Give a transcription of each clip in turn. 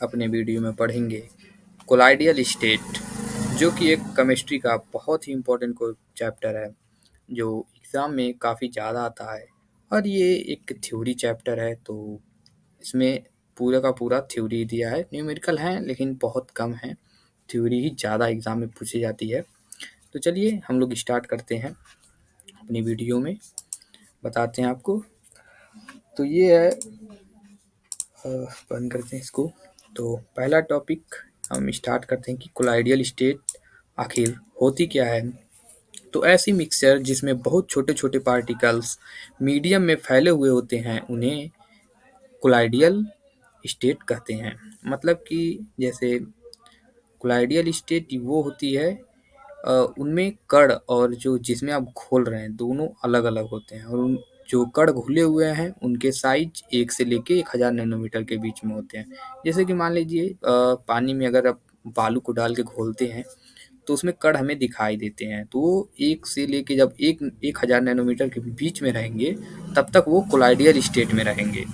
अपने वीडियो में पढ़ेंगे कोलाइडियल स्टेट, जो कि एक केमिस्ट्री का बहुत ही इम्पोर्टेंट को चैप्टर है, जो एग्ज़ाम में काफ़ी ज़्यादा आता है। और ये एक थ्योरी चैप्टर है, तो इसमें पूरा का पूरा थ्योरी दिया है। न्यूमेरिकल हैं लेकिन बहुत कम है, थ्योरी ही ज़्यादा एग्ज़ाम में पूछी जाती है। तो चलिए हम लोग स्टार्ट करते हैं अपनी वीडियो में, बताते हैं आपको। तो ये है, बंद करते हैं इसको। तो पहला टॉपिक हम स्टार्ट करते हैं कि कोलाइडियल स्टेट आखिर होती क्या है। तो ऐसी मिक्सचर जिसमें बहुत छोटे छोटे पार्टिकल्स मीडियम में फैले हुए होते हैं, उन्हें कोलाइडियल स्टेट कहते हैं। मतलब कि जैसे कोलाइडियल स्टेट वो होती है, उनमें कण और जो जिसमें आप घोल रहे हैं दोनों अलग अलग होते हैं, और उन जो कण घुले हुए हैं उनके साइज 1 से लेके 1000 नैनोमीटर के बीच में होते हैं। जैसे कि मान लीजिए पानी में अगर आप बालू को डाल के घोलते हैं तो उसमें कण हमें दिखाई देते हैं, तो वो 1 से लेके जब 1000 नैनोमीटर के बीच में रहेंगे तब तक वो कोलाइडियल स्टेट में रहेंगे।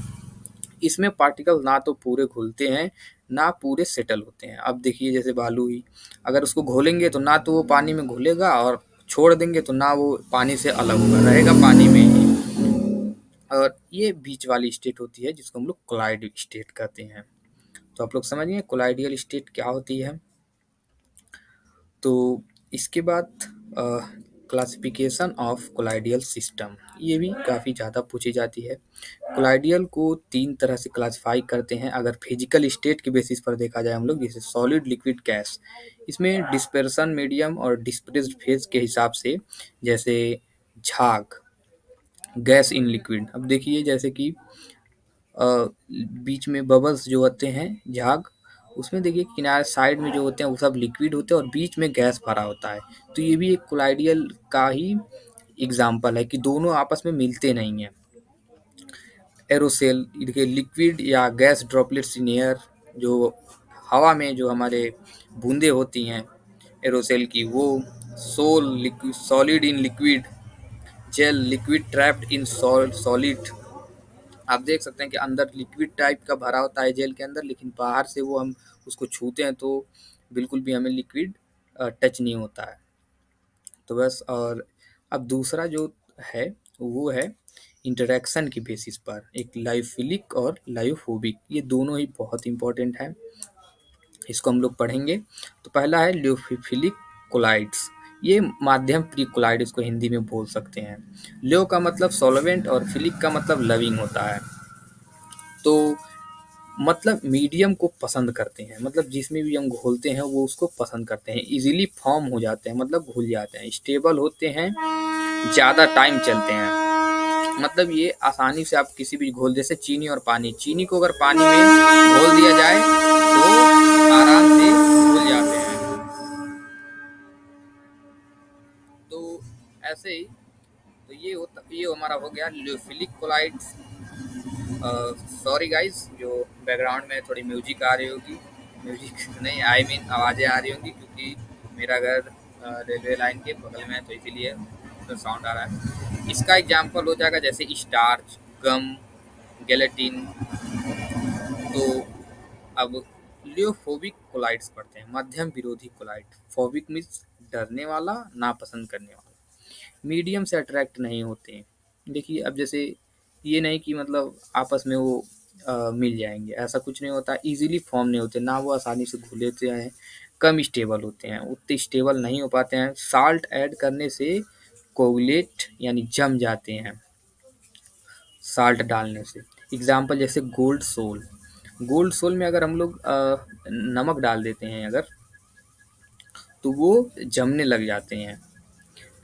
इसमें पार्टिकल ना तो पूरे घुलते हैं ना पूरे सेटल होते हैं। अब देखिए जैसे बालू ही, अगर उसको घोलेंगे तो ना तो वो पानी में घुलेगा, और छोड़ देंगे तो ना वो पानी से अलग होगा, रहेगा पानी में ही। और ये बीच वाली स्टेट होती है जिसको हम लोग कोलाइड स्टेट कहते हैं। तो आप लोग समझ गए कोलाइडियल स्टेट क्या होती है। तो इसके बाद क्लासिफिकेशन ऑफ कोलाइडियल सिस्टम, ये भी काफ़ी ज़्यादा पूछी जाती है। कोलाइडियल को 3 तरह से क्लासिफाई करते हैं अगर फिजिकल स्टेट के बेसिस पर देखा जाए हम लोग, जैसे सॉलिड, लिक्विड, गैस। इसमें डिस्पर्सन मीडियम और डिस्प्रेस्ड फेज के हिसाब से, जैसे झाग, गैस इन लिक्विड। अब देखिए जैसे कि बीच में बबल्स जो होते हैं, झाग, उसमें देखिए किनारे साइड में जो होते हैं वो सब लिक्विड होते हैं और बीच में गैस भरा होता है। तो ये भी एक कोलाइडियल का ही एग्जाम्पल है कि दोनों आपस में मिलते नहीं हैं। एरोसेल, देखिए लिक्विड या गैस ड्रॉपलेट्स इन एयर, जो हवा में जो हमारे बूंदे होती हैं एरोसेल की, वो solid in liquid, gel, liquid trapped in solid. आप देख सकते हैं कि अंदर लिक्विड टाइप का भरा होता है जेल के अंदर, लेकिन बाहर से वो हम उसको छूते हैं तो बिल्कुल भी हमें लिक्विड टच नहीं होता है। तो बस। और अब दूसरा जो है वो है इंटरेक्शन की बेसिस पर, एक लाइफिलिक और लाइफोबिक, ये दोनों ही बहुत इंपॉर्टेंट है, इसको हम लोग पढ़ेंगे। तो पहला है ल्योफिलिक कोलाइड्स, ये माध्यम प्री कोलाइड इसको हिंदी में बोल सकते हैं। ल्यो का मतलब सॉल्वेंट और फिलिक का मतलब लविंग होता है। तो मतलब मीडियम को पसंद करते हैं, मतलब जिसमें भी हम घोलते हैं वो उसको पसंद करते हैं। इजीली फॉर्म हो जाते हैं, मतलब घुल जाते हैं। स्टेबल होते हैं, ज़्यादा टाइम चलते हैं। मतलब ये आसानी से आप किसी भी घोल, जैसे चीनी और पानी, चीनी को अगर पानी में घोल दिया जाए तो आराम से घुल जाते हैं। तो ऐसे ही, तो ये हमारा हो गया ल्योफिलिक कोलाइड्स। सॉरी गाइस, जो बैकग्राउंड में थोड़ी म्यूजिक आ रही होगी, म्यूजिक नहीं, आई मीन आवाज़ें आ रही होंगी, क्योंकि मेरा घर रेलवे लाइन के बगल में है, तो इसीलिए उसका साउंड आ रहा है। इसका एग्जांपल हो जाएगा जैसे स्टार्च, गम, गेलेटिन। तो अब लियोफोबिक कोलाइड्स पढ़ते हैं, मध्यम विरोधी कोलाइड। फोबिक मीन्स डरने वाला, नापसंद करने वाला। मीडियम से अट्रैक्ट नहीं होते हैं। देखिए अब जैसे ये नहीं कि मतलब आपस में वो मिल जाएंगे, ऐसा कुछ नहीं होता। इजीली फॉर्म नहीं होते, ना वो आसानी से घुलते हैं, कम स्टेबल होते हैं, उतने स्टेबल नहीं हो पाते हैं। साल्ट ऐड करने से कोगुलेट यानी जम जाते हैं, साल्ट डालने से। एग्जाम्पल जैसे गोल्ड सोल, गोल्ड सोल में अगर हम लोग नमक डाल देते हैं अगर, तो वो जमने लग जाते हैं।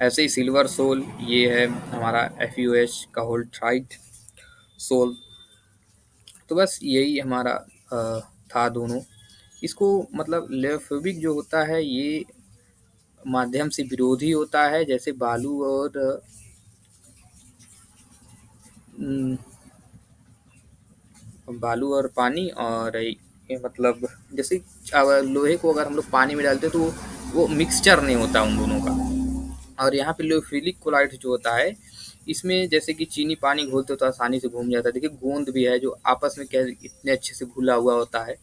ऐसे ही सिल्वर सोल, ये है हमारा FeOH का होल्ट्राइट सोल। तो बस यही हमारा था दोनों। इसको मतलब लेफोबिक जो होता है ये माध्यम से विरोधी होता है, जैसे बालू और पानी। और ये मतलब जैसे लोहे को अगर हम लोग पानी में डालते हैं तो वो मिक्सचर नहीं होता उन दोनों का। और यहाँ पे लियोफिलिक कोलाइड जो होता है, इसमें जैसे कि चीनी पानी घोलते हो तो आसानी से घूम जाता है। देखिए गोंद भी है जो आपस में क्या इतने अच्छे से घुला हुआ होता है